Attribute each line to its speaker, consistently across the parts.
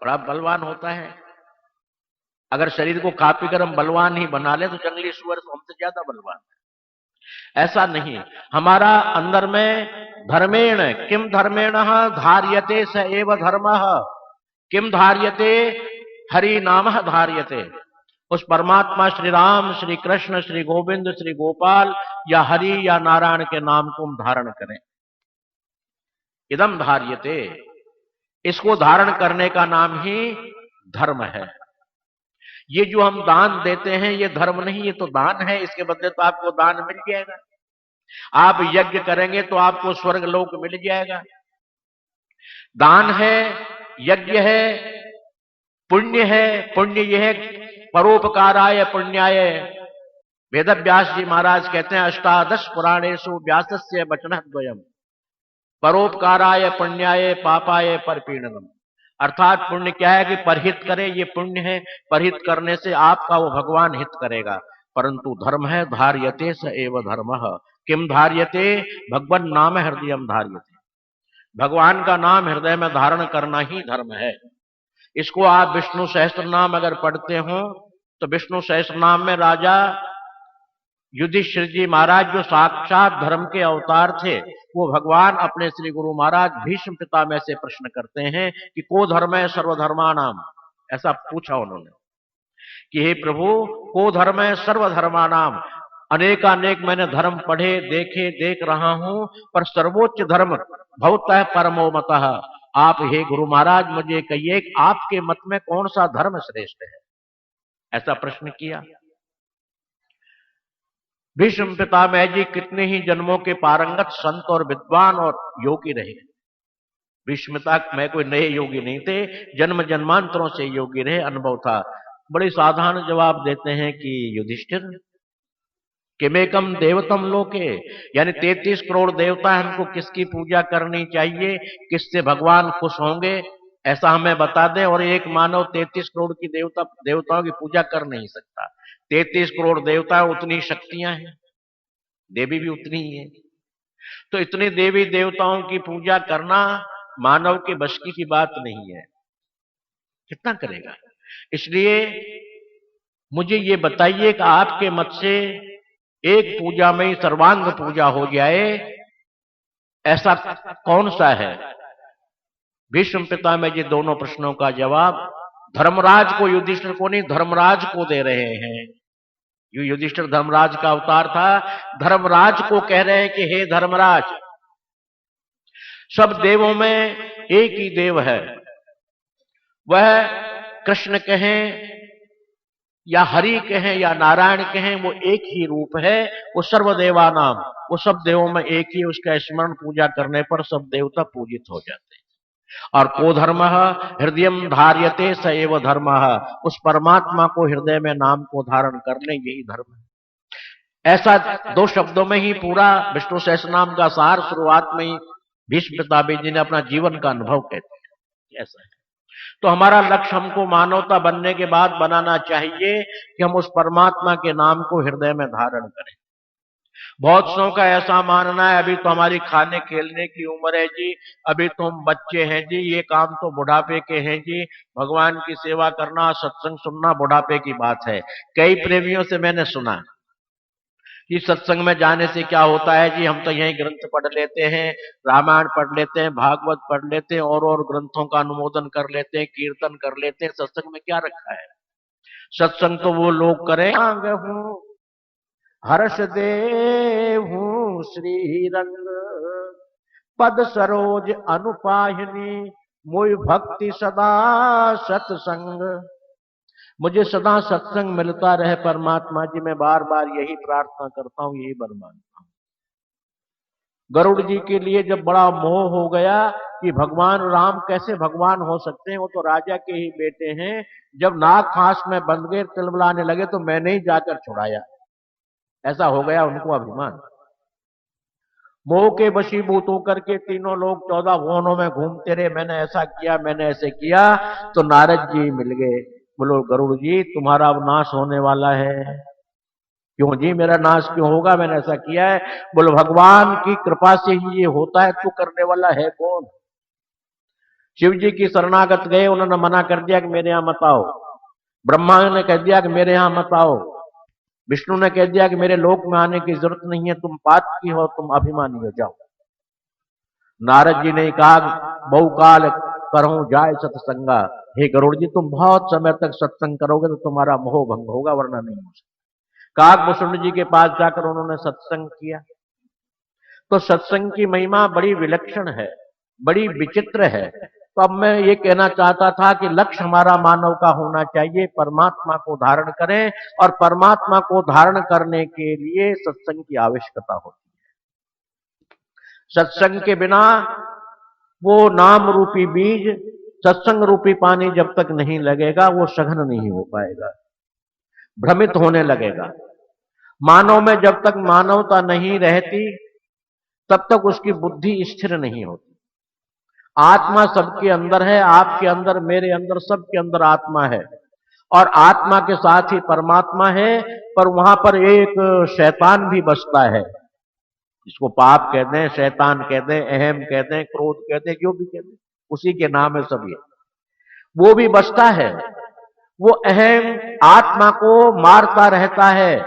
Speaker 1: बड़ा बलवान होता है। अगर शरीर को कापी कर हम बलवान ही बना ले तो जंगली सुअर तो हमसे ज्यादा बलवान है। ऐसा नहीं, हमारा अंदर में धर्मेण किम धर्मेण धार्यते स एव धर्मः, किम धार्यते हरि नाम धार्यते। उस परमात्मा श्री राम, श्री कृष्ण, श्री गोविंद, श्री गोपाल या हरि या नारायण के नाम को हम धारण करें। इदम धार्यते, इसको धारण करने का नाम ही धर्म है। ये जो हम दान देते हैं ये धर्म नहीं, ये तो दान है। इसके बदले तो आपको दान मिल जाएगा। आप यज्ञ करेंगे तो आपको स्वर्ग लोक मिल जाएगा। दान है, यज्ञ है, पुण्य है। पुण्य यह है परोपकाराय पुण्याय। वेदव्यास जी महाराज कहते हैं अष्टादश पुराणेषु व्यासस्य वचनः द्वयम्, परोपकाराय पुण्याय पापाय परपीडनम। अर्थात पुण्य क्या है कि परहित करे, ये पुण्य है। परहित करने से आपका वो भगवान हित करेगा। परंतु धर्म है धार्यते स एव धर्मः। किम धार्यते, भगवान नाम हृदयम धार्यते। भगवान का नाम हृदय में धारण करना ही धर्म है। इसको आप विष्णु सहस्त्र नाम अगर पढ़ते हो तो विष्णु सहस्त्र नाम में राजा युधिष्ठिर जी महाराज जो साक्षात धर्म के अवतार थे, वो भगवान अपने श्री गुरु महाराज भीष्म पितामह से प्रश्न करते हैं कि को धर्म है सर्वधर्मानाम। ऐसा पूछा उन्होंने कि हे प्रभु, को धर्म है सर्वधर्मानाम। अनेकानेक मैंने धर्म पढ़े, देखे, देख रहा हूं, पर सर्वोच्च धर्म भवतः परमो मतः। आप हे गुरु महाराज मुझे कहिए कि आपके मत में कौन सा धर्म श्रेष्ठ है। ऐसा प्रश्न किया। भीष्म पितामह जी कितने ही जन्मों के पारंगत संत और विद्वान और योगी रहे। भीष्म पिता में कोई नए योगी नहीं थे, जन्म जन्मांतरों से योगी रहे, अनुभव था। बड़े साधारण जवाब देते हैं कि युधिष्ठिर किमेकम देवतम लोके, यानी 33 करोड़ देवता, हमको किसकी पूजा करनी चाहिए, किससे भगवान खुश होंगे, ऐसा हमें बता दें। और एक मानव 33 करोड़ की देवताओं की पूजा कर नहीं सकता। 33 करोड़ देवता, उतनी शक्तियां हैं, देवी भी उतनी ही है। तो इतने देवी देवताओं की पूजा करना मानव के बस की बात नहीं है। कितना करेगा? इसलिए मुझे ये बताइए कि आपके मत से एक पूजा में ही सर्वांग पूजा हो जाए, ऐसा कौन सा है? भीष्म पितामह जी दोनों प्रश्नों का जवाब धर्मराज को, युधिष्ठिर को नहीं, धर्मराज को दे रहे हैं। युधिष्ठिर धर्मराज का अवतार था, धर्मराज को कह रहे हैं कि हे धर्मराज, सब देवों में एक ही देव है, वह कृष्ण कहें या हरि कहें या नारायण कहें, वो एक ही रूप है। वो सर्वदेवा नाम, वो सब देवों में एक ही, उसका स्मरण पूजा करने पर सब देवता पूजित हो जाते हैं। और को धर्म हृदयम धार्यते स एव धर्म, उस परमात्मा को हृदय में नाम को धारण करने, यही धर्म है। ऐसा 2 शब्दों में ही पूरा विष्णु सहस्रनाम का सार शुरुआत में ही भीष्म पितामह जी ने अपना जीवन का अनुभव कहते हैं। ऐसा है। तो हमारा लक्ष्य हमको मानवता बनने के बाद बनाना चाहिए कि हम उस परमात्मा के नाम को हृदय में धारण करें। बहुत सौ का ऐसा मानना है अभी तो हमारी खाने खेलने की उम्र है जी, अभी तो हम बच्चे हैं जी, ये काम तो बुढ़ापे के हैं जी, भगवान की सेवा करना, सत्संग सुनना बुढ़ापे की बात है। कई प्रेमियों से मैंने सुना कि सत्संग में जाने से क्या होता है जी, हम तो यही ग्रंथ पढ़ लेते हैं, रामायण पढ़ लेते हैं, भागवत पढ़ लेते हैं, और ग्रंथों का अनुमोदन कर लेते हैं, कीर्तन कर लेते हैं, सत्संग में क्या रखा है? सत्संग तो वो लोग करें हूं हर्ष देहूं श्री रंग, पद सरोज अनुपाहिनी, मोय भक्ति सदा सत्संग। मुझे सदा सत्संग मिलता रहे परमात्मा जी, मैं बार बार यही प्रार्थना करता हूं, यही वर मांगता हूं। गरुड़ जी के लिए जब बड़ा मोह हो गया कि भगवान राम कैसे भगवान हो सकते हैं, वो तो राजा के ही बेटे हैं, जब नाग फांस में बंध गए, तिलमिलाने लगे, तो मैंने ही जाकर छुड़ाया। ऐसा हो गया उनको अभिमान। मोह के वशीभूत होकर के तीनों लोग 14 भुवनों में घूमते रहे, मैंने ऐसा किया, मैंने ऐसे किया। तो नारद जी मिल गए, बोलो गरुड़ जी तुम्हारा अब नाश होने वाला है। क्यों जी, मेरा नाश क्यों होगा, मैंने ऐसा किया है? बोलो भगवान की कृपा से ही ये होता है, तू करने वाला है कौन? शिव जी की शरणागत गए, उन्होंने मना कर दिया कि मेरे यहां मत आओ। ब्रह्मा ने कह दिया कि मेरे यहां मत आओ। विष्णु ने कह दिया कि मेरे लोक में आने की जरूरत नहीं है, तुम पातकी हो, तुम अभिमानी हो, जाओ। नारद जी ने कहा, बहुकाल करो जाए सत्संगा। हे गरुड़ जी, तुम बहुत समय तक सत्संग करोगे तो तुम्हारा मोह भंग होगा, वरना नहीं हो सकता। काकभूषुंड जी के पास जाकर उन्होंने सत्संग किया। तो सत्संग की महिमा बड़ी विलक्षण है, बड़ी विचित्र है। तो अब मैं ये कहना चाहता था कि लक्ष्य हमारा मानव का होना चाहिए, परमात्मा को धारण करें, और परमात्मा को धारण करने के लिए सत्संग की आवश्यकता होती है। सत्संग के बिना वो नाम रूपी बीज, सत्संग रूपी पानी जब तक नहीं लगेगा वो सघन नहीं हो पाएगा, भ्रमित होने लगेगा। मानव में जब तक मानवता नहीं रहती तब तक उसकी बुद्धि स्थिर नहीं होती। आत्मा सबके अंदर है, आपके अंदर, मेरे अंदर, सबके अंदर आत्मा है, और आत्मा के साथ ही परमात्मा है। पर वहां पर एक शैतान भी बसता है, जिसको पाप कहते हैं, शैतान कहते हैं, अहम कहते हैं, क्रोध कहते हैं, जो भी कहते हैं, उसी के नाम है सब ये। वो भी बसता है। वो अहम आत्मा को मारता रहता है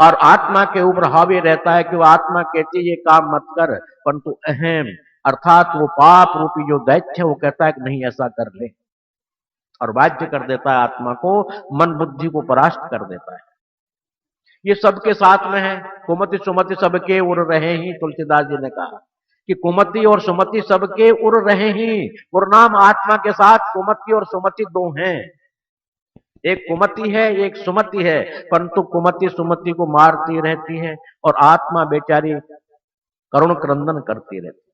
Speaker 1: और आत्मा के ऊपर हावी रहता है कि वो आत्मा कहती है ये काम मत कर, परंतु अहम अर्थात वो पाप रूपी जो दैत्य है वो कहता है कि नहीं ऐसा कर ले, और बाध्य कर देता है आत्मा को, मन बुद्धि को परास्त कर देता है। ये सबके साथ में है। कुमति सुमति सबके उड़ रहे ही, तुलसीदास जी ने कहा कि कुमति और सुमति सबके उड़ रहे ही। नाम आत्मा के साथ कुमति और सुमति दो हैं, एक कुमति है एक सुमति है, परंतु कुमति सुमति को मारती रहती है और आत्मा बेचारी करुण क्रंदन करती रहती है,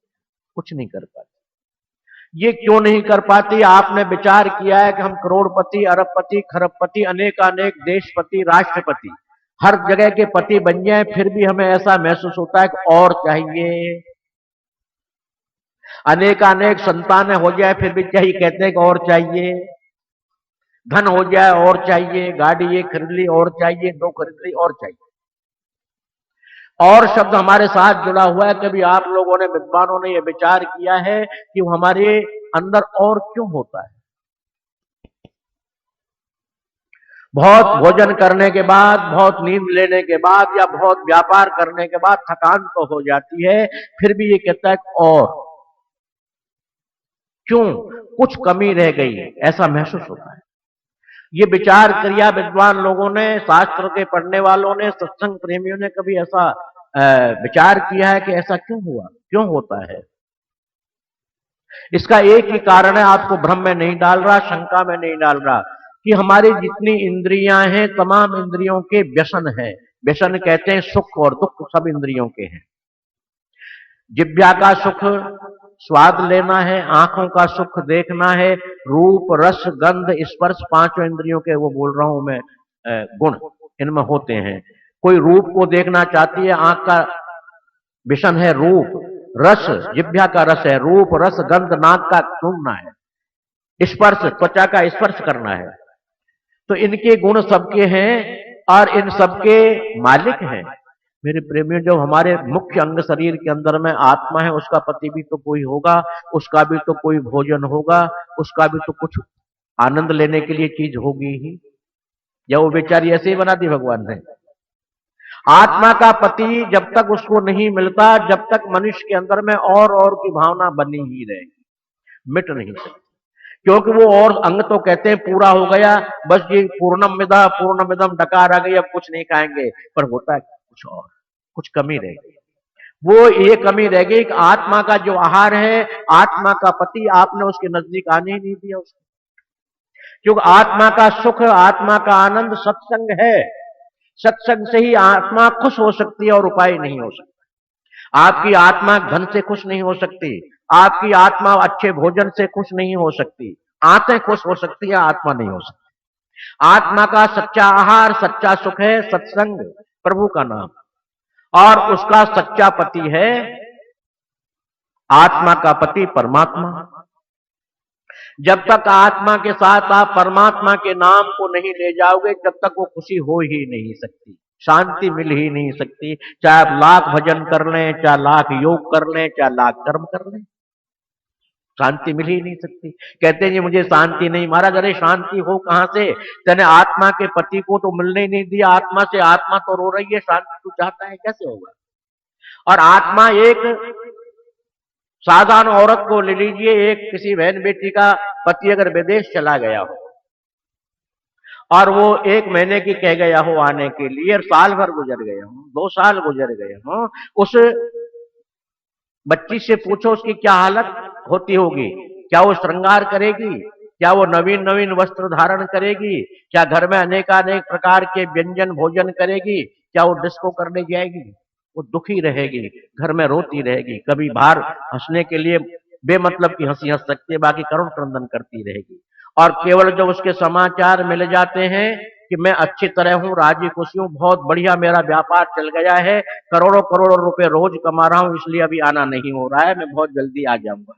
Speaker 1: कुछ नहीं कर पाती। ये क्यों नहीं कर पाती? आपने विचार किया है कि हम करोड़पति, अरबपति, खरबपति, अनेकानेक देशपति, राष्ट्रपति, हर जगह के पति बन जाए, फिर भी हमें ऐसा महसूस होता है कि और चाहिए। अनेकानेक संतानें हो जाए फिर भी चाहिए, कहते हैं कि और चाहिए। धन हो जाए और चाहिए, गाड़ी ये खरीद ली और चाहिए, दो खरीद ली और चाहिए। और शब्द हमारे साथ जुड़ा हुआ है। कभी आप लोगों ने, विद्वानों ने यह विचार किया है कि वो हमारे अंदर और क्यों होता है? बहुत भोजन करने के बाद, बहुत नींद लेने के बाद, या बहुत व्यापार करने के बाद थकान तो हो जाती है, फिर भी ये कहता है और क्यों, कुछ कमी रह गई, ऐसा महसूस होता है। ये विचार किया विद्वान लोगों ने, शास्त्र के पढ़ने वालों ने, सत्संग प्रेमियों ने कभी ऐसा विचार किया है कि ऐसा क्यों हुआ, क्यों होता है? इसका एक ही कारण है, आपको भ्रम में नहीं डाल रहा, शंका में नहीं डाल रहा, कि हमारी जितनी इंद्रियां हैं तमाम इंद्रियों के व्यसन है। व्यसन कहते हैं सुख और दुख, सब इंद्रियों के हैं। जिह्वा का सुख स्वाद लेना है, आंखों का सुख देखना है, रूप रस गंध स्पर्श, पांचों इंद्रियों के, वो बोल रहा हूं मैं, गुण इनमें होते हैं। कोई रूप को देखना चाहती है, आंख का विषण है रूप, रस जिह्वा का रस है, रूप रस गंध नाक का सूंघना है, स्पर्श त्वचा का स्पर्श करना है। तो इनके गुण सबके हैं और इन सबके मालिक हैं। मेरे प्रेमियों, जो हमारे मुख्य अंग शरीर के अंदर में आत्मा है, उसका पति भी तो कोई होगा, उसका भी तो कोई भोजन होगा, उसका भी तो कुछ आनंद लेने के लिए चीज होगी ही, या वो बेचारी ऐसे ही बना दी भगवान ने? आत्मा का पति जब तक उसको नहीं मिलता, जब तक मनुष्य के अंदर में और की भावना बनी ही रहेगी, मिट नहीं सकती। क्योंकि वो और अंग तो कहते हैं पूरा हो गया, बस ये पूर्णमिदा पूर्णमिदम डकार आ गई, अब कुछ नहीं खाएंगे, पर होता है कुछ और, कुछ कमी रह गई। वो ये कमी रह गई कि आत्मा का जो आहार है, आत्मा का पति, आपने उसके नजदीक आने ही नहीं दिया उसको। क्योंकि आत्मा का सुख, आत्मा का आनंद सत्संग है। सत्संग से ही आत्मा खुश हो सकती है और उपाय नहीं हो सकता। आपकी आत्मा धन से खुश नहीं हो सकती, आपकी आत्मा अच्छे भोजन से खुश नहीं हो सकती। आंखें खुश हो सकती है, आत्मा नहीं हो सकती। आत्मा का सच्चा आहार, सच्चा सुख है सत्संग, प्रभु का नाम, और उसका सच्चा पति है आत्मा का पति परमात्मा। जब तक आत्मा के साथ आप परमात्मा के नाम को नहीं ले जाओगे, जब तक वो खुशी हो ही नहीं सकती, शांति मिल ही नहीं सकती। चाहे आप लाख भजन कर लें, चाहे लाख योग कर लें, चाहे लाख कर्म कर लें, शांति मिल ही नहीं सकती। कहते हैं जी मुझे शांति नहीं। महाराज अरे शांति हो कहां से? तेने आत्मा के पति को तो मिलने ही नहीं दिया आत्मा से, आत्मा तो रो रही है, शांति तू चाहता है, कैसे होगा? और आत्मा एक साधारण औरत को ले लीजिए, एक किसी बहन बेटी का पति अगर विदेश चला गया हो और वो 1 महीने की कह गया हो आने के लिए, और साल भर गुजर गए हो, 2 साल गुजर गए हो, उस बच्ची से पूछो उसकी क्या हालत होती होगी। क्या वो श्रृंगार करेगी? क्या वो नवीन नवीन वस्त्र धारण करेगी? क्या घर में अनेकानेक प्रकार के व्यंजन भोजन करेगी? क्या वो डिस्को करने जाएगी? वो दुखी रहेगी, घर में रोती रहेगी। कभी बाहर हंसने के लिए बेमतलब की हंसी हंस सकती है, बाकी करुण क्रंदन करती रहेगी। और केवल जब उसके समाचार मिल जाते हैं कि मैं अच्छी तरह हूं, राजी खुशी हूं, बहुत बढ़िया मेरा व्यापार चल गया है, करोड़ों करोड़ों रुपए रोज कमा रहा हूं, इसलिए अभी आना नहीं हो रहा है, मैं बहुत जल्दी आ जाऊंगा।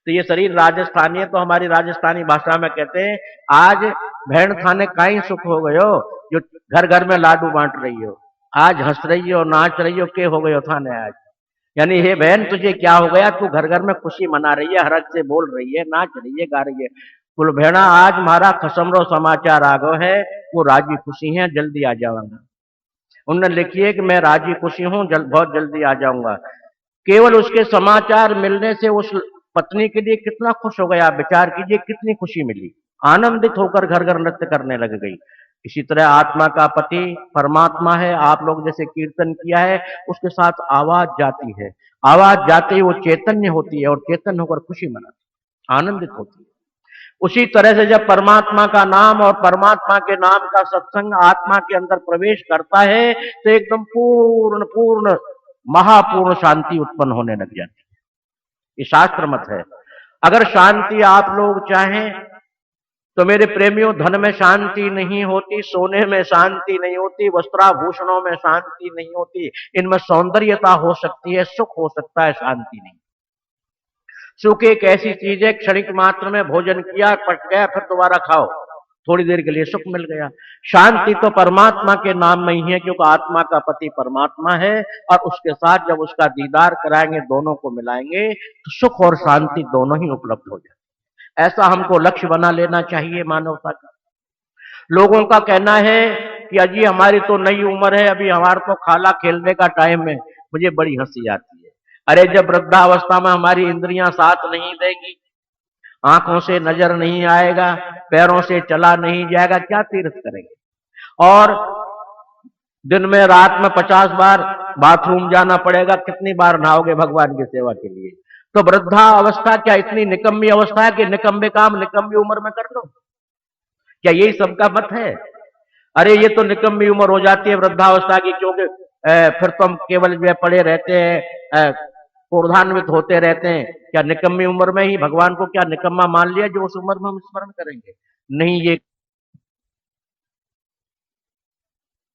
Speaker 1: तो ये शरीर राजस्थानी है, तो हमारी राजस्थानी भाषा में कहते हैं आज भेड़ थाने काई सुख हो गयो, जो घर घर में लाडू बांट रही हो, आज हंस रही हो, नाच रही हो, के हो गयो थाने आज। यानी हे बहन तुझे क्या हो गया, तू घर घर में खुशी मना रही है, हरक से बोल रही है, नाच रही है, गा रही है। कुल भेड़ा आज मारा खसमरो समाचार आ गो है, वो राजी खुशी है, जल्दी आ जाऊंगा। उन्होंने लिखी है कि मैं राजी खुशी हूं, बहुत जल्दी आ जाऊंगा। केवल उसके समाचार मिलने से उस पत्नी के लिए कितना खुश हो गया, विचार कीजिए कितनी खुशी मिली, आनंदित होकर घर घर नृत्य करने लग गई। इसी तरह आत्मा का पति परमात्मा है। आप लोग जैसे कीर्तन किया है, उसके साथ आवाज जाती है, आवाज जाते ही वो चैतन्य होती है और चैतन्य होकर खुशी मनाती है, आनंदित होती है। उसी तरह से जब परमात्मा का नाम और परमात्मा के नाम का सत्संग आत्मा के अंदर प्रवेश करता है तो एकदम पूर्ण पूर्ण महापूर्ण शांति उत्पन्न होने लग जाती है। ये शास्त्र मत है। अगर शांति आप लोग चाहें तो मेरे प्रेमियों, धन में शांति नहीं होती, सोने में शांति नहीं होती, वस्त्राभूषणों में शांति नहीं होती, इनमें सौंदर्यता हो सकती है, सुख हो सकता है, शांति नहीं। सुख एक ऐसी चीज है, क्षणिक मात्र में भोजन किया पट गया, फिर दोबारा खाओ, थोड़ी देर के लिए सुख मिल गया। शांति तो परमात्मा के नाम में ही है, क्योंकि आत्मा का पति परमात्मा है, और उसके साथ जब उसका दीदार कराएंगे, दोनों को मिलाएंगे, तो सुख और शांति दोनों ही उपलब्ध हो जाए। ऐसा हमको लक्ष्य बना लेना चाहिए मानवता का। लोगों का कहना है कि अजी हमारी तो नई उम्र है, अभी हमारा तो खाला खेलने का टाइम है। मुझे बड़ी हंसी आती है। अरे जब वृद्धावस्था में हमारी इंद्रियां साथ नहीं देगी, आंखों से नजर नहीं आएगा, पैरों से चला नहीं जाएगा, क्या तीर्थ करेंगे? और दिन में रात में 50 बार बाथरूम जाना पड़ेगा, कितनी बार नहाओगे भगवान की सेवा के लिए? तो वृद्धा अवस्था क्या इतनी निकम्मी अवस्था है कि निकम्मे काम निकम्मी उम्र में कर लो? क्या यही सबका मत है? अरे ये तो निकम्मी उम्र हो जाती है वृद्धावस्था की, क्योंकि फिर तो हम केवल जो पड़े रहते हैं, क्रोधान्वित होते रहते हैं। क्या निकम्मी उम्र में ही भगवान को क्या निकम्मा मान लिया जो उस उम्र में हम स्मरण करेंगे? नहीं, ये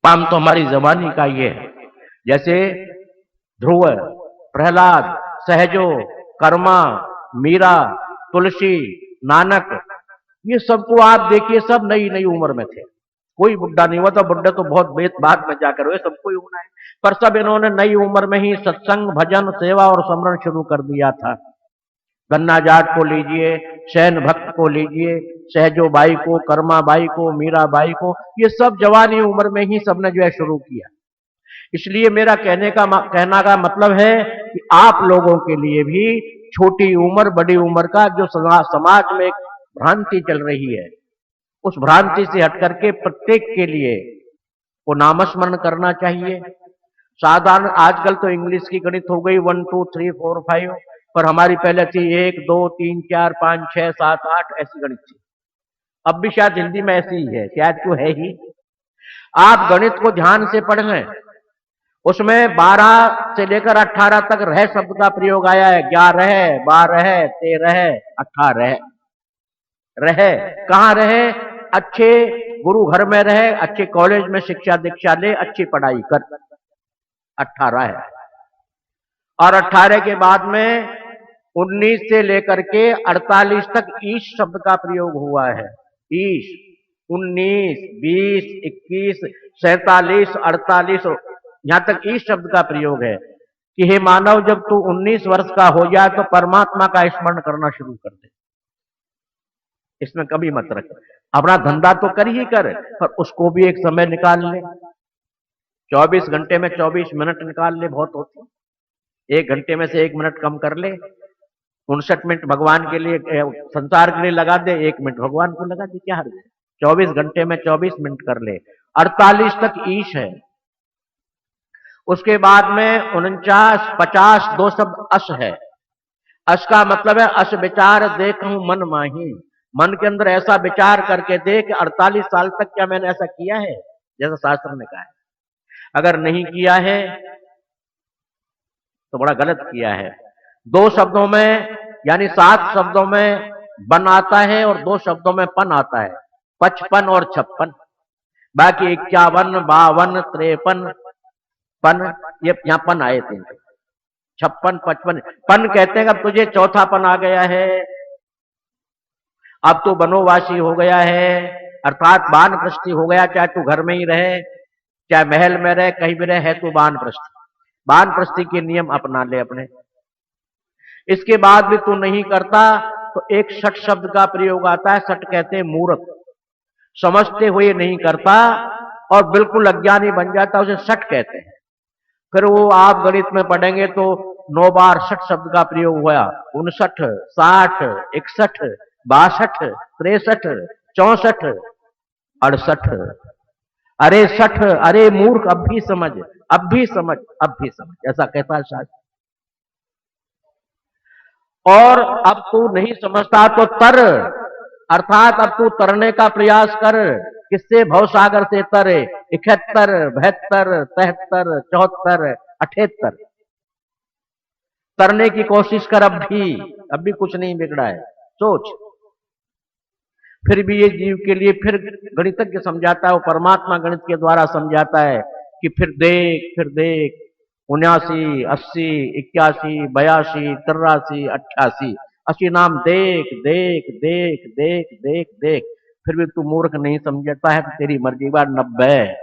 Speaker 1: काम तो हमारी जबानी का ये है। जैसे ध्रुव, प्रहलाद, सहजो, कर्मा, मीरा, तुलसी, नानक, ये सबको आप देखिए, सब नई नई उम्र में थे, कोई बुढ़ा नहीं हुआ था। बुढ़े तो बहुत बाद में जाकर हुए, सबको ही होना है, पर सब इन्होंने नई उम्र में ही सत्संग, भजन, सेवा और स्मरण शुरू कर दिया था। गन्ना जाट को लीजिए, शैन भक्त को लीजिए, सहजो बाई को, कर्मा बाई को, मीरा बाई को, ये सब जवानी उम्र में ही सबने जो है शुरू किया। इसलिए मेरा कहना का मतलब है कि आप लोगों के लिए भी छोटी उम्र बड़ी उम्र का जो समाज में एक भ्रांति चल रही है, उस भ्रांति से हट करके प्रत्येक के लिए वो नामस्मरण करना चाहिए। साधारण आजकल तो इंग्लिश की गणित हो गई 1 2 3 4 5, पर हमारी पहले थी 1 2 3 4 5 6 7 8, ऐसी गणित थी। अब भी शायद हिंदी में ऐसी ही है, शायद क्यों है ही। आप गणित को ध्यान से पढ़ लें, उसमें 12 से लेकर 18 तक रह शब्द का प्रयोग आया है। 11, 12, 13, 18 रहे। कहां रहे? अच्छे गुरु घर में रहे, अच्छे कॉलेज में शिक्षा दीक्षा ले, अच्छी पढ़ाई कर, 18 है। और 18 के बाद में 19 से लेकर के 48 तक ईश शब्द का प्रयोग हुआ है। ईश 19, 20, 21, 47, 48, यहां तक ईश शब्द का प्रयोग है। कि हे मानव, जब तू 19 वर्ष का हो जाए तो परमात्मा का स्मरण करना शुरू कर दे। इसमें कभी मत रख। अपना धंधा तो कर ही कर, पर उसको भी एक समय निकाल ले। 24 घंटे में 24 मिनट निकाल ले, बहुत होती। 1 घंटे में से 1 मिनट कम कर ले। 59 मिनट भगवान के लिए, संसार के लिए लगा दे, 1 मिनट भगवान को लगा दे, क्या हर्ज है। 24 घंटे में 24 मिनट कर ले। 48 तक ईश है। उसके बाद में 49, 50, 2 शब्द अश है। अश का मतलब है अश विचार देखूं मन माही। मन के अंदर ऐसा विचार करके देख, 48 साल तक क्या मैंने ऐसा किया है जैसा शास्त्र ने कहा है। अगर नहीं किया है तो बड़ा गलत किया है। 2 शब्दों में यानी 7 शब्दों में बन आता है और 2 शब्दों में पन आता है। 55 और 56। बाकी 51, 52, 53 पन, ये यहां पन आए थे। 56, 55 पन कहते हैं अब तुझे चौथा पन आ गया है, अब तू वनवासी हो गया है, अर्थात वानप्रस्थी हो गया। चाहे तू घर में ही रहे, चाहे महल में रहे, कहीं भी रहे, है तू वानप्रस्थी। वानप्रस्थी के नियम अपना ले अपने। इसके बाद भी तू नहीं करता तो एक सठ शब्द का प्रयोग आता है। सठ कहते हैं मूर्ख, समझते हुए नहीं करता और बिल्कुल अज्ञानी बन जाता, उसे सठ कहते हैं। फिर वो आप गणित में पढ़ेंगे तो 9 बार 60 शब्द का प्रयोग हुआ। 59, 60, 61, 62, 63, 64, 68। अरे 60, अरे मूर्ख, अब भी समझ, अब भी समझ, अब भी समझ, ऐसा कहता है शास्त्र। और अब तू नहीं समझता तो तर, अर्थात अब तू तरने का प्रयास कर। किससे? भवसागर से तर। 71, 72, 73, 74, 78 तरने की कोशिश कर। अब भी कुछ नहीं बिगड़ा है। सोच। फिर भी ये जीव के लिए फिर गणितज्ञ समझाता है, वो परमात्मा गणित के द्वारा समझाता है कि फिर देख, फिर देख। 79, 80, 81, 82, 83, 88 80 नाम देख देख देख देख देख देख। फिर भी तू मूर्ख नहीं समझता है तो तेरी मर्जी बार 90।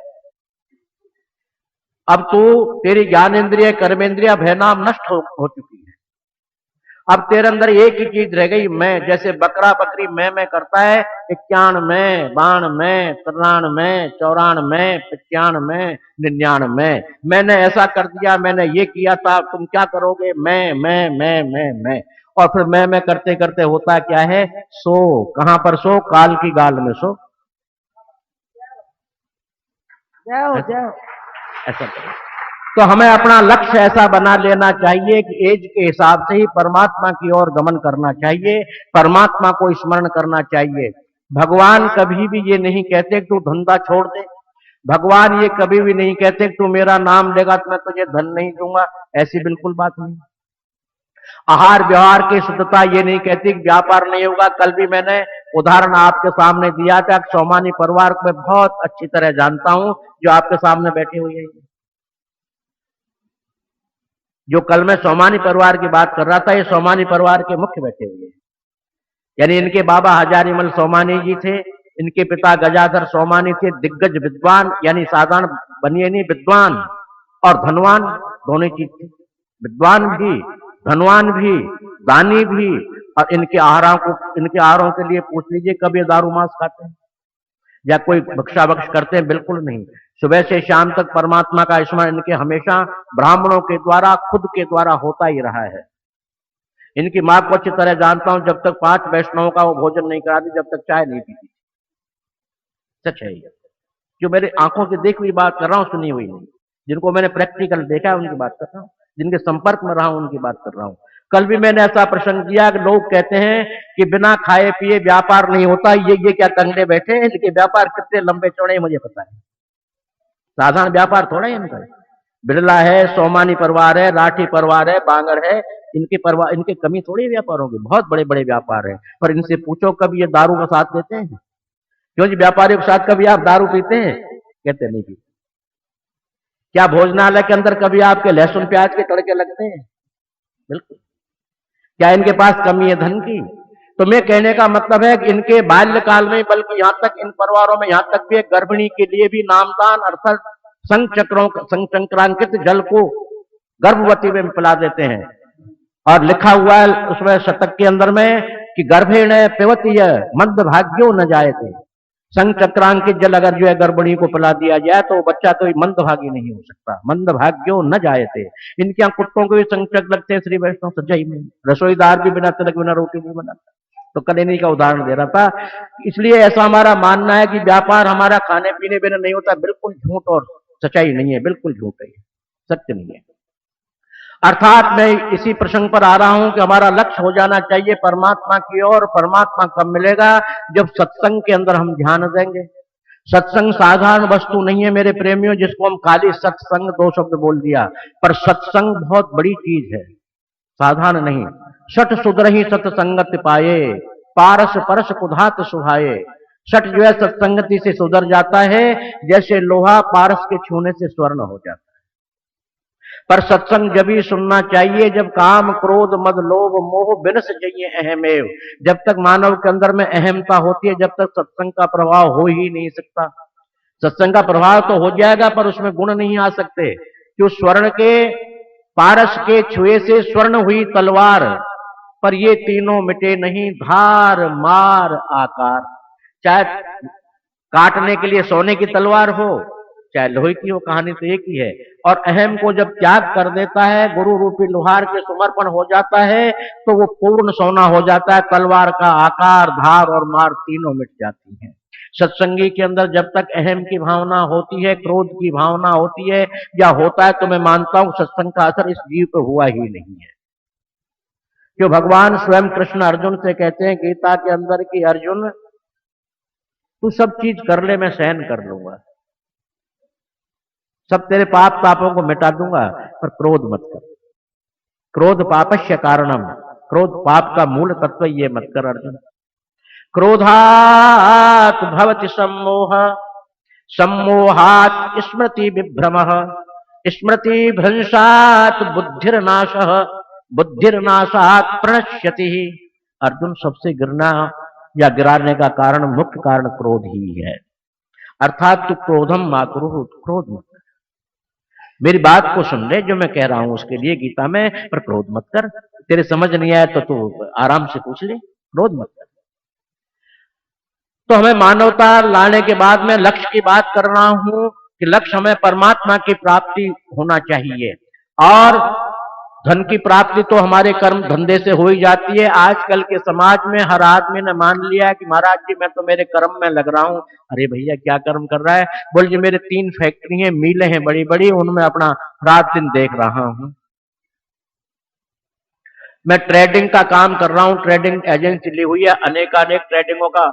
Speaker 1: अब तू, तेरी ज्ञानेन्द्रिय कर्मेंद्रिय भयनाम नष्ट हो चुकी है। अब तेरे अंदर एक ही चीज रह गई, मैं। जैसे बकरा बकरी मैं करता है, 91, 92, 93, 94, 95, 99। मैंने ऐसा कर दिया, मैंने ये किया था, तुम क्या करोगे? मैं। और फिर मैं करते करते होता क्या है? सो। कहां पर सो? काल की गाल में सो। जाओ ऐसा करो। तो हमें अपना लक्ष्य ऐसा बना लेना चाहिए कि एज के हिसाब से ही परमात्मा की ओर गमन करना चाहिए, परमात्मा को स्मरण करना चाहिए। भगवान कभी भी ये नहीं कहते कि तू धंधा छोड़ दे। भगवान ये कभी भी नहीं कहते कि तू मेरा नाम लेगा तो मैं तुझे धन नहीं दूंगा। ऐसी बिल्कुल बात नहीं। आहार व्यवहार की शुद्धता ये नहीं कहती कि व्यापार नहीं होगा। कल भी मैंने उदाहरण आपके सामने दिया था। सोमानी परिवार को मैं बहुत अच्छी तरह जानता हूं, जो आपके सामने बैठे हुए हैं। जो कल मैं सोमानी परिवार की बात कर रहा था, ये सोमानी परिवार के मुख्य बैठे हुए हैं। यानी इनके बाबा हजारीमल सोमानी जी थे, इनके पिता गजाधर सोमानी थे। दिग्गज विद्वान, यानी साधारण बनिए नहीं, विद्वान और धनवान दोनों चीज थे। विद्वान भी, धनवान भी, दानी भी। और इनके आहारों के लिए पूछ लीजिए कभी दारू मांस खाते हैं या कोई भिक्षा बख्श करते हैं? बिल्कुल नहीं। सुबह से शाम तक परमात्मा का स्मरण इनके हमेशा ब्राह्मणों के द्वारा, खुद के द्वारा होता ही रहा है। इनकी मां को अच्छी तरह जानता हूं, जब तक 5 वैष्णवों का वो भोजन नहीं कराती, जब तक चाय नहीं पीती। सच है ये, जो मेरे आंखों से देखी हुई बात कर रहा हूं, सुनी हुई नहीं। जिनको मैंने प्रैक्टिकल देखा है उनकी बात कर रहा हूं, जिनके संपर्क में रहा हूं उनकी बात कर रहा हूं। कल भी मैंने ऐसा प्रसंग किया कि लोग कहते हैं कि बिना खाए पिए व्यापार नहीं होता। ये क्या कंगड़े बैठे हैं? इनके व्यापार कितने लंबे चौड़े हैं मुझे पता है। साधारण व्यापार थोड़ा है इनका। बिरला है, सोमानी परिवार है, राठी परिवार है, बांगर है, इनके कमी थोड़ी व्यापार होगी। बहुत बड़े बड़े व्यापार है। पर इनसे पूछो कभी ये दारू का साथ देते हैं? क्यों जी, व्यापारियों के साथ कभी आप दारू पीते हैं? कहते नहीं पीते। क्या भोजनालय के अंदर कभी आपके लहसुन प्याज के तड़के लगते हैं? बिल्कुल। क्या इनके पास कमी है धन की? तो मैं कहने का मतलब है कि इनके बाल्यकाल में, बल्कि यहां तक इन परिवारों में यहां तक भी गर्भिणी के लिए भी नामदान अर्थात संचक्रांकित जल को गर्भवती में पिला देते हैं। और लिखा हुआ है उसमें शतक के अंदर में कि गर्भेण पिबती मंद भाग्यो न जायते। संग चक्रांकित जल अगर जो है गर्भिणी को पिला दिया जाए तो बच्चा तो मंदभागी नहीं हो सकता, मंद भाग्यो न जायते। इनके यहाँ कुत्तों को भी संचक लगते हैं श्री वैष्णव सज्जाई में, रसोईदार भी बिना तिलक बिना रोटी नहीं बनाता। तो कल इन्हीं का उदाहरण दे रहा था। इसलिए ऐसा हमारा मानना है कि व्यापार हमारा खाने पीने बिना नहीं होता, बिल्कुल झूठ और सच्चाई नहीं है, बिल्कुल झूठ है, सत्य नहीं है। अर्थात मैं इसी प्रसंग पर आ रहा हूं कि हमारा लक्ष्य हो जाना चाहिए परमात्मा की ओर। परमात्मा कब मिलेगा? जब सत्संग के अंदर हम ध्यान देंगे। सत्संग साधारण वस्तु नहीं है मेरे प्रेमियों, जिसको हम खाली सत्संग दो शब्द बोल दिया, पर सत्संग बहुत बड़ी चीज है, साधारण नहीं। सठ सुधरहि सत्संगत पाए, पारस परस कुधात सुहाए। सठ जो है सत्संगति से सुधर जाता है, जैसे लोहा पारस के छूने से स्वर्ण हो जाता है। पर सत्संग जब ही सुनना चाहिए जब काम क्रोध मद लोभ मोह बिनस जाइए अहमेव। जब तक मानव के अंदर में अहमता होती है, जब तक सत्संग का प्रभाव हो ही नहीं सकता। सत्संग का प्रभाव तो हो जाएगा पर उसमें गुण नहीं आ सकते। जो स्वर्ण के पारस के छुए से स्वर्ण हुई तलवार, पर ये तीनों मिटे नहीं धार मार आकार। चाहे काटने के लिए सोने की तलवार हो चाहे लोहे की हो, कहानी तो एक ही है। और अहम को जब त्याग कर देता है, गुरु रूपी लोहार के समर्पण हो जाता है, तो वो पूर्ण सोना हो जाता है। तलवार का आकार धार और मार तीनों मिट जाती हैं। सत्संगी के अंदर जब तक अहम की भावना होती है, क्रोध की भावना होती है या होता है, तो मैं मानता हूं सत्संग का असर इस जीव पर हुआ ही नहीं है। जो भगवान स्वयं कृष्ण अर्जुन से कहते हैं गीता के अंदर कि अर्जुन तू सब चीज कर ले, मैं सहन कर लूंगा, सब तेरे पाप तापों को मिटा दूंगा, पर क्रोध मत कर। क्रोध पापस्य कारणम, क्रोध पाप का मूल तत्व ये मत कर अर्जुन। क्रोधात भवति सम्मोह, सम्मोहात स्मृति विभ्रमः, स्मृति भ्रंशात बुद्धिर्नाशः, बुद्धिर्नाशात प्रणश्यति। अर्जुन सबसे गिरना या गिराने का कारण, मुख्य कारण क्रोध ही है। अर्थात तू क्रोधम मा कुरु, क्रोध मत। मेरी बात को सुन ले जो मैं कह रहा हूं उसके लिए गीता में, पर क्रोध मत कर। तेरे समझ नहीं आया तो तू आराम से पूछ ले, क्रोध मत कर। तो हमें मानवता लाने के बाद में लक्ष्य की बात कर रहा हूं कि लक्ष्य हमें परमात्मा की प्राप्ति होना चाहिए। और धन की प्राप्ति तो हमारे कर्म धंधे से हो ही जाती है। आजकल के समाज में हर आदमी ने मान लिया कि महाराज जी मैं तो मेरे कर्म में लग रहा हूं। अरे भैया क्या कर्म कर रहा है? बोल जी मेरे 3 फैक्ट्री हैं, मिलें हैं बड़ी बड़ी, उनमें अपना रात दिन देख रहा हूं। मैं ट्रेडिंग का काम कर रहा हूं, ट्रेडिंग एजेंसी ली हुई है, अनेकानेक ट्रेडिंगों का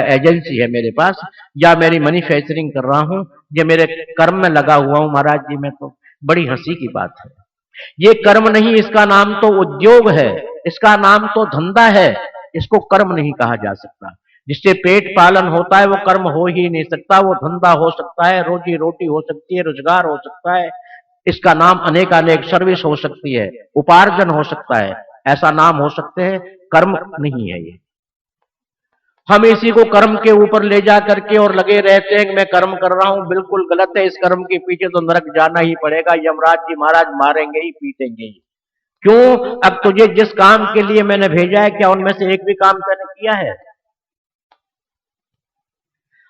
Speaker 1: एजेंसी है मेरे पास, या मेरी मैन्युफैक्चरिंग कर रहा हूं। ये मेरे कर्म में लगा हुआ हूं महाराज जी। मैं तो बड़ी हंसी की बात है, ये कर्म नहीं, इसका नाम तो उद्योग है, इसका नाम तो धंधा है, इसको कर्म नहीं कहा जा सकता। जिससे पेट पालन होता है वो कर्म हो ही नहीं सकता। वो धंधा हो सकता है, रोजी रोटी हो सकती है, रोजगार हो सकता है, इसका नाम अनेकानेक सर्विस हो सकती है, उपार्जन हो सकता है, ऐसा नाम हो सकते हैं, कर्म नहीं है ये। हम इसी को कर्म के ऊपर ले जा करके और लगे रहते हैं कि मैं कर्म कर रहा हूं, बिल्कुल गलत है। इस कर्म के पीछे तो नरक जाना ही पड़ेगा, यमराज जी महाराज मारेंगे ही, पीटेंगे ही। क्यों? अब तुझे जिस काम के लिए मैंने भेजा है, क्या उनमें से एक भी काम मैंने किया है?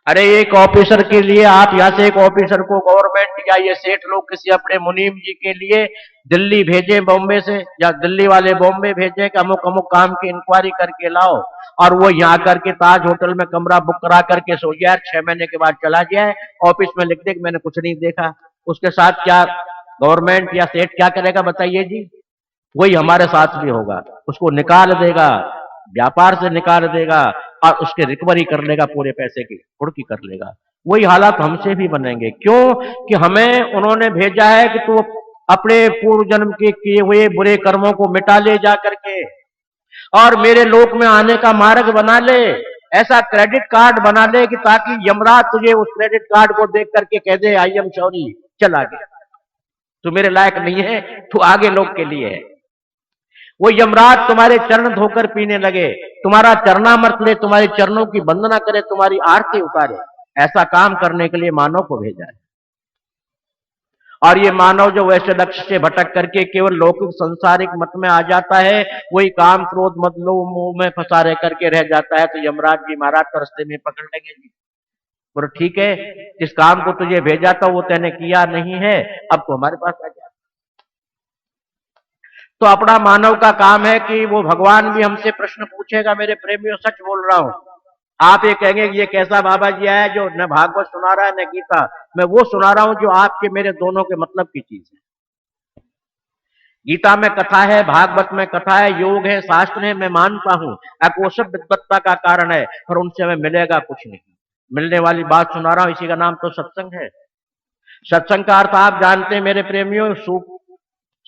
Speaker 1: अरे एक ऑफिसर के लिए आप यहां से एक ऑफिसर को गवर्नमेंट या ये सेठ लोग किसी अपने मुनीम जी के लिए दिल्ली भेजे बॉम्बे से, या दिल्ली वाले बॉम्बे भेजे कि अमुक अमुक काम की इंक्वायरी करके लाओ, और वो यहाँ करके ताज होटल में कमरा बुक करा करके सो जाए, 6 महीने के बाद चला जाए, ऑफिस में लिख दे कि मैंने कुछ नहीं देखा। उसके साथ क्या गवर्नमेंट या सेठ क्या करेगा बताइए जी? वही हमारे साथ भी होगा, उसको निकाल देगा, व्यापार से निकाल देगा, और उसके रिकवरी कर लेगा, पूरे पैसे की कुर्की कर लेगा। वही हालात हमसे भी बनेंगे। क्यों? कि हमें उन्होंने भेजा है कि तू अपने पूर्व जन्म के किए हुए बुरे कर्मों को मिटा ले जा करके, और मेरे लोक में आने का मार्ग बना ले, ऐसा क्रेडिट कार्ड बना ले कि ताकि यमराज तुझे उस क्रेडिट कार्ड को देख करके कह दे आई एम सॉरी, चल आगे, तू मेरे लायक नहीं है, तू आगे लोग के लिए है। वो यमराज तुम्हारे चरण धोकर पीने लगे, तुम्हारा चरणामृत ले, तुम्हारे चरणों की वंदना करे, तुम्हारी आरती उतारे। ऐसा काम करने के लिए मानव को भेजा है। और ये मानव जो वैसे लक्ष्य से भटक करके केवल लौकिक संसारिक मत में आ जाता है, वही काम क्रोध मद लोभ मोह में फंसा रह करके रह जाता है, तो यमराज जी महाराज तो रास्ते में पकड़ लेंगे जी। बोलो ठीक है, जिस काम को तुझे भेजा था वो तूने किया नहीं है, अब तो हमारे पास आ जा। तो अपना मानव का काम है कि वो भगवान भी हमसे प्रश्न पूछेगा। मेरे प्रेमियों, सच बोल रहा हूं। आप ये कहेंगे कि ये कैसा बाबा जी आया जो न भागवत सुना रहा है न गीता। मैं वो सुना रहा हूं जो आपके मेरे दोनों के मतलब की चीज है। गीता में कथा है, भागवत में कथा है, योग है, शास्त्र है, मैं मानता हूं। अब वो सब विद्वत्ता का कारण है, पर उनसे हमें मिलेगा कुछ नहीं। मिलने वाली बात सुना रहा हूं, इसी का नाम तो सत्संग है। सत्संग का अर्थ आप जानते हैं मेरे प्रेमियों।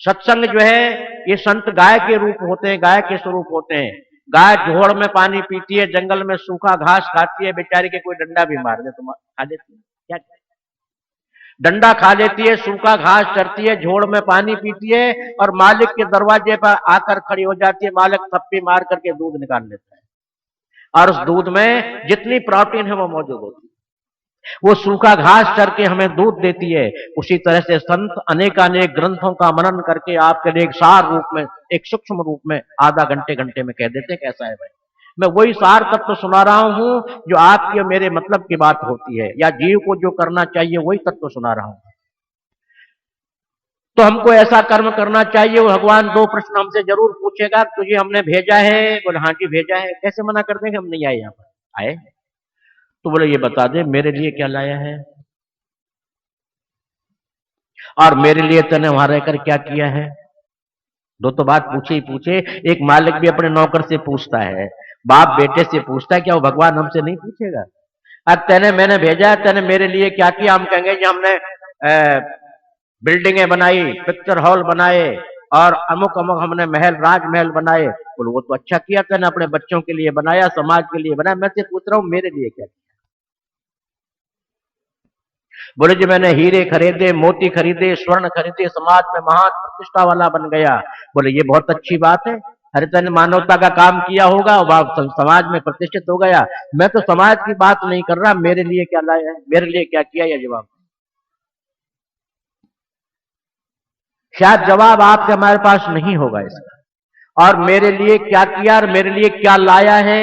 Speaker 1: सत्संग जो है, ये संत गाय के रूप होते हैं, गाय के स्वरूप होते हैं। गाय जोहड़ में पानी पीती है, जंगल में सूखा घास खाती है, बेचारी के कोई डंडा भी मार दे तो खा लेती है। क्या डंडा खा लेती है, सूखा घास चरती है, झोड़ में पानी पीती है और मालिक के दरवाजे पर आकर खड़ी हो जाती है। मालिक थप्पी मार करके दूध निकाल लेता है और उस दूध में जितनी प्रोटीन है वो मौजूद होती है। वो सूखा घास चर के हमें दूध देती है। उसी तरह से संत अनेकानेक ग्रंथों का मनन करके आपके लिए एक सार रूप में, एक सूक्ष्म रूप में आधा घंटे में कह देते हैं कैसा है भाई। मैं वही सार तत्व सुना रहा हूं जो आपकी और मेरे मतलब की बात होती है, या जीव को जो करना चाहिए वही तत्व सुना रहा हूं। तो हमको ऐसा कर्म करना चाहिए। वो भगवान दो प्रश्न हमसे जरूर पूछेगा, तुझे हमने भेजा है? बोले हाँ जी भेजा है। कैसे मना कर देंगे हम नहीं आए? यहाँ पर आए। तो बोले ये बता दे मेरे लिए क्या लाया है, और मेरे लिए तूने वहां रहकर क्या किया है। दो तो बात पूछे ही पूछे। एक मालिक भी अपने नौकर से पूछता है, बाप बेटे से पूछता है, क्या वो भगवान हमसे नहीं पूछेगा? अब तेने मैंने भेजा है, तेने मेरे लिए क्या किया? हम कहेंगे कि हमने बिल्डिंगें बनाई, पिक्चर हॉल बनाए और अमुक अमुक हमने महल, राजमहल बनाए। बोलो वो तो अच्छा किया, तेने अपने बच्चों के लिए बनाया, समाज के लिए बनाया। मैं से पूछ रहा हूं मेरे लिए क्या किया? बोले जी मैंने हीरे खरीदे, मोती खरीदे, स्वर्ण खरीदे, समाज में महान प्रतिष्ठा वाला बन गया। बोले ये बहुत अच्छी बात है, हर तने मानवता का काम किया होगा, समाज में प्रतिष्ठित हो गया। मैं तो समाज की बात नहीं कर रहा, मेरे लिए क्या लाया है, मेरे लिए क्या किया? यह जवाब शायद जवाब आपके हमारे पास नहीं होगा इसका। और मेरे लिए क्या किया और मेरे लिए क्या लाया है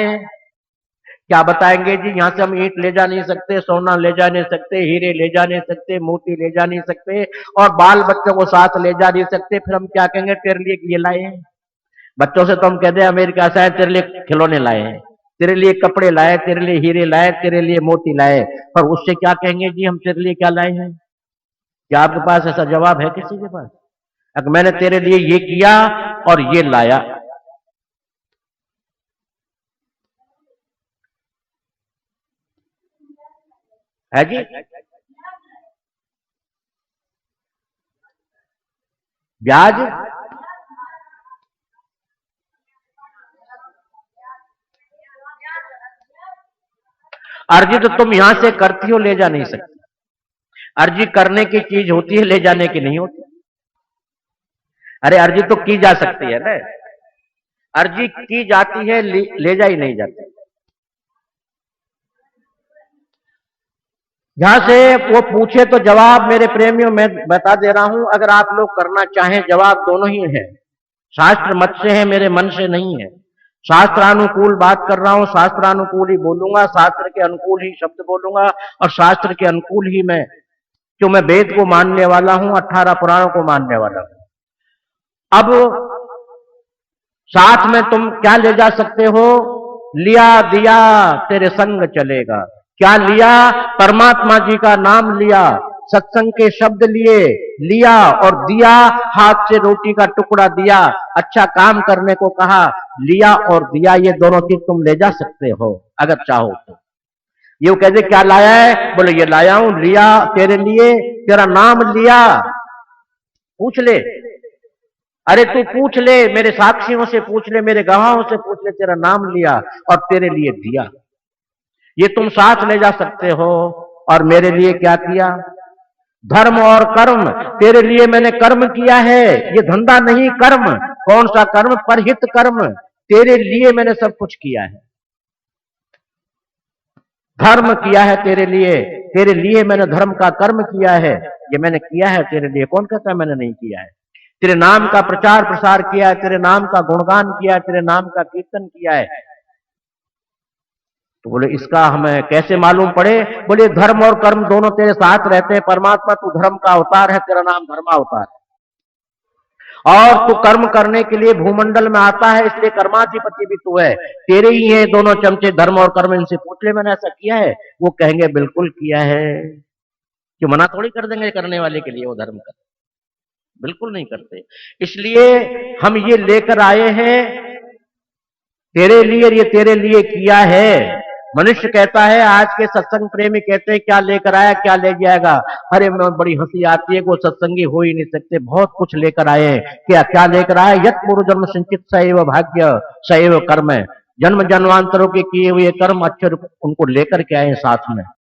Speaker 1: क्या बताएंगे जी? यहां से हम ईंट ले जा नहीं सकते, सोना ले जा नहीं सकते, हीरे ले जा नहीं सकते, मोती ले जा नहीं सकते, और बाल बच्चों को साथ ले जा नहीं सकते। फिर हम क्या कहेंगे? तेरे लिए ये लाए हैं। बच्चों से तो हम कहते हैं अमेरिका से आए, तेरे लिए खिलौने लाए हैं, तेरे लिए कपड़े लाए, तेरे लिए हीरे लाए, तेरे लिए मोती लाए। पर उससे क्या कहेंगे जी हम तेरे लिए क्या लाए हैं? क्या आपके पास ऐसा जवाब है किसी के पास? अगर मैंने तेरे लिए ये किया और ये लाया, है जी? ब्याज अर्जी तो तुम यहां से करती हो, ले जा नहीं सकती। अर्जी करने की चीज होती है, ले जाने की नहीं होती। अरे अर्जी तो की जा सकती है ना, अर्जी की जाती है, ले जा ही नहीं जाती। यहां से वो पूछे तो जवाब मेरे प्रेमियों मैं बता दे रहा हूं, अगर आप लोग करना चाहें जवाब दोनों ही है। शास्त्र मत से है, मेरे मन से नहीं है। शास्त्रानुकूल बात कर रहा हूं, शास्त्रानुकूल ही बोलूंगा, शास्त्र के अनुकूल ही शब्द बोलूंगा, और शास्त्र के अनुकूल ही मैं, क्यों मैं वेद को मानने वाला हूं, 18 पुराणों को मानने वाला हूं। अब साथ में तुम क्या ले जा सकते हो? लिया दिया तेरे संग चलेगा। क्या लिया? परमात्मा जी का नाम लिया, सत्संग के शब्द लिए, लिया और दिया, हाथ से रोटी का टुकड़ा दिया, अच्छा काम करने को कहा, लिया और दिया, ये दोनों चीज तुम ले जा सकते हो अगर चाहो तो। ये कहते क्या लाया है? बोले ये लाया हूं, लिया तेरे लिए, तेरा नाम लिया। पूछ ले, अरे तू पूछ ले, मेरे साक्षियों से पूछ ले, मेरे गवाहों से पूछ ले, तेरा नाम लिया और तेरे लिए दिया। ये तुम साथ ले जा सकते हो। और मेरे लिए क्या किया? धर्म और कर्म, तेरे लिए मैंने कर्म किया है, ये धंधा नहीं कर्म। कौन सा कर्म? परहित कर्म। तेरे लिए मैंने सब कुछ किया है, धर्म किया है तेरे लिए, तेरे लिए मैंने धर्म का कर्म किया है, ये मैंने किया है तेरे लिए। कौन कहता है मैंने नहीं किया है? तेरे नाम का प्रचार प्रसार किया है, तेरे नाम का गुणगान किया है, तेरे नाम का कीर्तन किया है। तो बोले इसका हमें कैसे मालूम पड़े? बोले धर्म और कर्म दोनों तेरे साथ रहते हैं। परमात्मा तू धर्म का अवतार है, तेरा नाम धर्मावतार है, और तू कर्म करने के लिए भूमंडल में आता है, इसलिए कर्माधिपति भी तू है। तेरे ही है दोनों चमचे धर्म और कर्म, इनसे पूछ ले मैंने ऐसा किया है? वो कहेंगे बिल्कुल किया है। क्यों मना थोड़ी कर देंगे करने वाले के लिए वो धर्म का? बिल्कुल नहीं करते। इसलिए हम ये लेकर आए हैं तेरे लिए, ये तेरे लिए किया है। मनुष्य कहता है, आज के सत्संग प्रेमी कहते हैं क्या लेकर आया क्या ले जाएगा। अरे मैं बड़ी हंसी आती है, वो सत्संगी हो ही नहीं सकते, बहुत कुछ लेकर आए हैं। क्या क्या लेकर आए? यत् पूर्व जन्म संचित सैव भाग्य सैव कर्म, जन्म जन्मांतरों के किए हुए कर्म अच्छे उनको लेकर के आए साथ में।